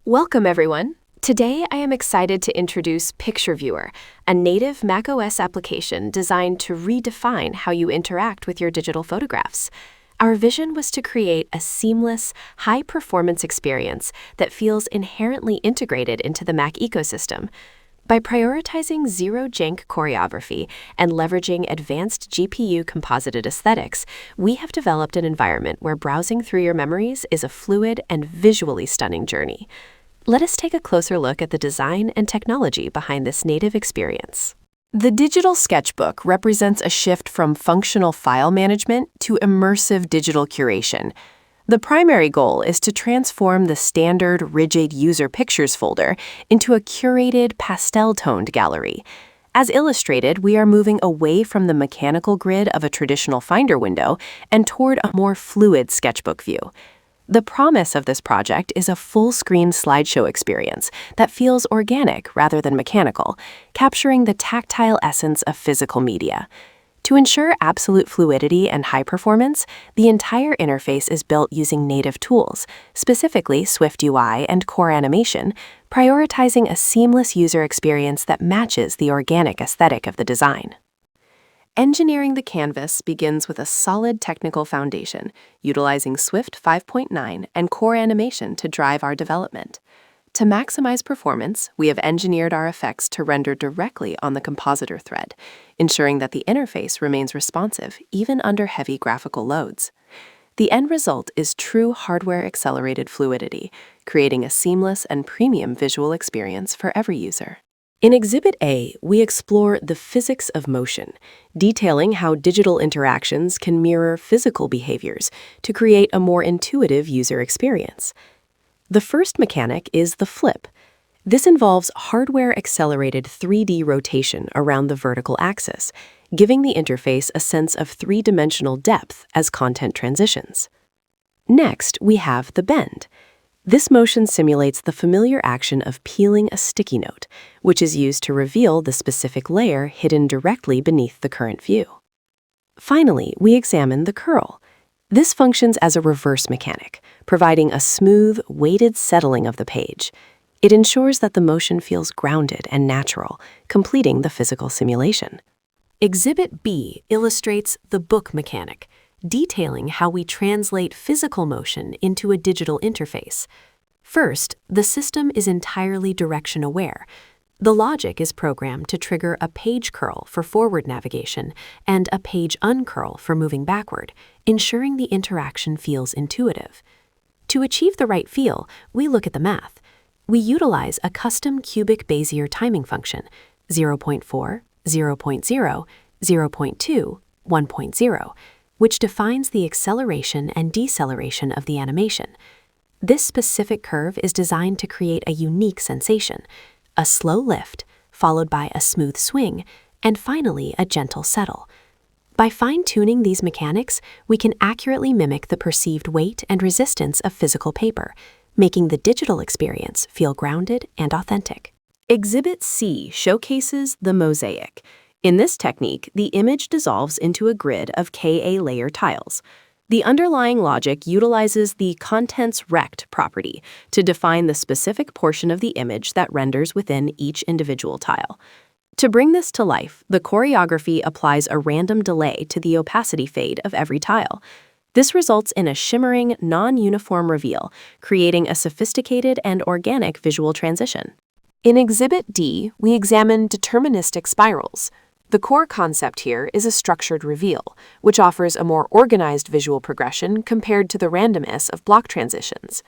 Welcome, everyone. Today, I am excited to introduce PictureViewer, a native macOS application designed to redefine how you interact with your digital photographs. Our vision was to create a seamless, high-performance experience that feels inherently integrated into the Mac ecosystem. By prioritizing zero-jank choreography and leveraging advanced GPU-composited aesthetics, we have developed an environment where browsing through your memories is a fluid and visually stunning journey. Let us take a closer look at the design and technology behind this native experience. The digital sketchbook represents a shift from functional file management to immersive digital curation. The primary goal is to transform the standard, rigid user pictures folder into a curated, pastel-toned gallery. As illustrated, we are moving away from the mechanical grid of a traditional Finder window and toward a more fluid sketchbook view. The promise of this project is a full-screen slideshow experience that feels organic rather than mechanical, capturing the tactile essence of physical media. To ensure absolute fluidity and high performance, the entire interface is built using native tools, specifically SwiftUI and Core Animation, prioritizing a seamless user experience that matches the organic aesthetic of the design. Engineering the canvas begins with a solid technical foundation, utilizing Swift 5.9 and Core Animation to drive our development. To maximize performance, we have engineered our effects to render directly on the compositor thread, ensuring that the interface remains responsive even under heavy graphical loads. The end result is true hardware-accelerated fluidity, creating a seamless and premium visual experience for every user. In Exhibit A, we explore the physics of motion, detailing how digital interactions can mirror physical behaviors to create a more intuitive user experience. The first mechanic is the flip. This involves hardware-accelerated 3D rotation around the vertical axis, giving the interface a sense of three-dimensional depth as content transitions. Next, we have the bend. This motion simulates the familiar action of peeling a sticky note, which is used to reveal the specific layer hidden directly beneath the current view. Finally, we examine the curl. This functions as a reverse mechanic, providing a smooth, weighted settling of the page. It ensures that the motion feels grounded and natural, completing the physical simulation. Exhibit B illustrates the book mechanic, detailing how we translate physical motion into a digital interface. First, the system is entirely direction-aware. The logic is programmed to trigger a page curl for forward navigation and a page uncurl for moving backward, ensuring the interaction feels intuitive. To achieve the right feel, we look at the math. We utilize a custom cubic Bezier timing function, 0.4, 0.0, 0.2, 1.0, which defines the acceleration and deceleration of the animation. This specific curve is designed to create a unique sensation, a slow lift, followed by a smooth swing, and finally a gentle settle. By fine-tuning these mechanics, we can accurately mimic the perceived weight and resistance of physical paper, making the digital experience feel grounded and authentic. Exhibit C showcases the mosaic. In this technique, the image dissolves into a grid of Ka-layer tiles. The underlying logic utilizes the contents rect property to define the specific portion of the image that renders within each individual tile. To bring this to life, the choreography applies a random delay to the opacity fade of every tile. This results in a shimmering, non-uniform reveal, creating a sophisticated and organic visual transition. In Exhibit D, we examine deterministic spirals. The core concept here is a structured reveal, which offers a more organized visual progression compared to the randomness of block transitions.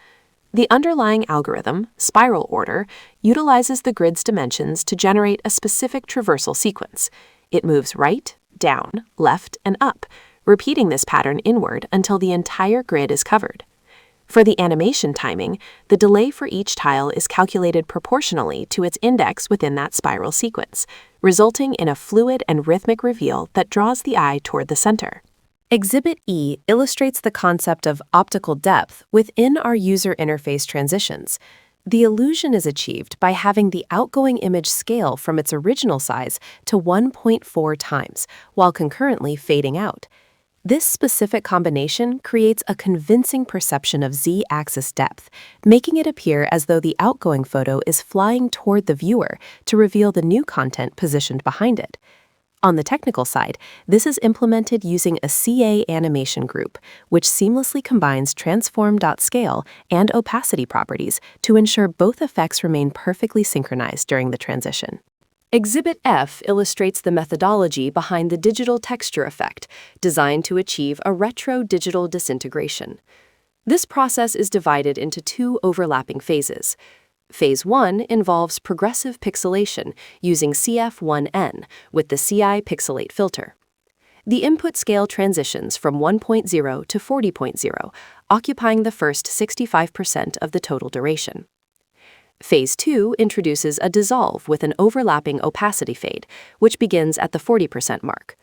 The underlying algorithm, spiral order, utilizes the grid's dimensions to generate a specific traversal sequence. It moves right, down, left, and up, repeating this pattern inward until the entire grid is covered. For the animation timing, the delay for each tile is calculated proportionally to its index within that spiral sequence, resulting in a fluid and rhythmic reveal that draws the eye toward the center. Exhibit E illustrates the concept of optical depth within our user interface transitions. The illusion is achieved by having the outgoing image scale from its original size to 1.4 times, while concurrently fading out. This specific combination creates a convincing perception of z-axis depth, making it appear as though the outgoing photo is flying toward the viewer to reveal the new content positioned behind it. On the technical side, this is implemented using a CA animation group, which seamlessly combines transform.scale and opacity properties to ensure both effects remain perfectly synchronized during the transition. Exhibit F illustrates the methodology behind the digital texture effect, designed to achieve a retro-digital disintegration. This process is divided into two overlapping phases. Phase 1 involves progressive pixelation using CF1N with the CI pixelate filter. The input scale transitions from 1.0 to 40.0, occupying the first 65% of the total duration. Phase 2 introduces a dissolve with an overlapping opacity fade, which begins at the 40% mark.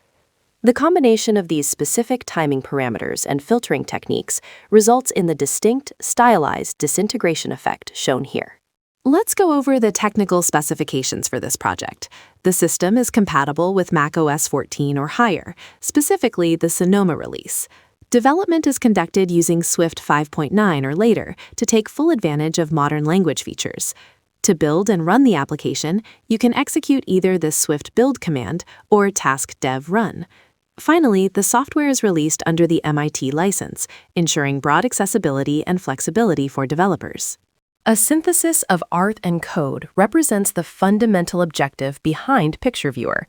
The combination of these specific timing parameters and filtering techniques results in the distinct, stylized disintegration effect shown here. Let's go over the technical specifications for this project. The system is compatible with macOS 14 or higher, specifically the Sonoma release. Development is conducted using Swift 5.9 or later to take full advantage of modern language features. To build and run the application, you can execute either the Swift build command or task dev run. Finally, the software is released under the MIT license, ensuring broad accessibility and flexibility for developers. A synthesis of art and code represents the fundamental objective behind PictureViewer.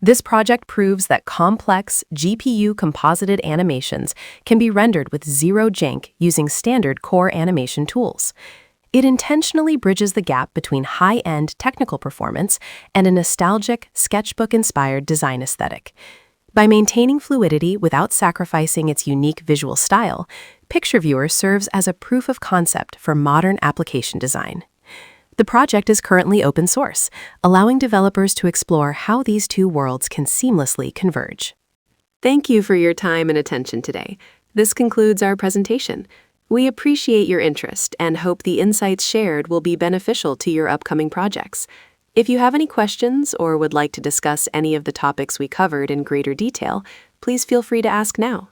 This project proves that complex GPU-composited animations can be rendered with zero jank using standard core animation tools. It intentionally bridges the gap between high-end technical performance and a nostalgic, sketchbook-inspired design aesthetic. By maintaining fluidity without sacrificing its unique visual style, PictureViewer serves as a proof of concept for modern application design. The project is currently open source, allowing developers to explore how these two worlds can seamlessly converge. Thank you for your time and attention today. This concludes our presentation. We appreciate your interest and hope the insights shared will be beneficial to your upcoming projects. If you have any questions or would like to discuss any of the topics we covered in greater detail, please feel free to ask now.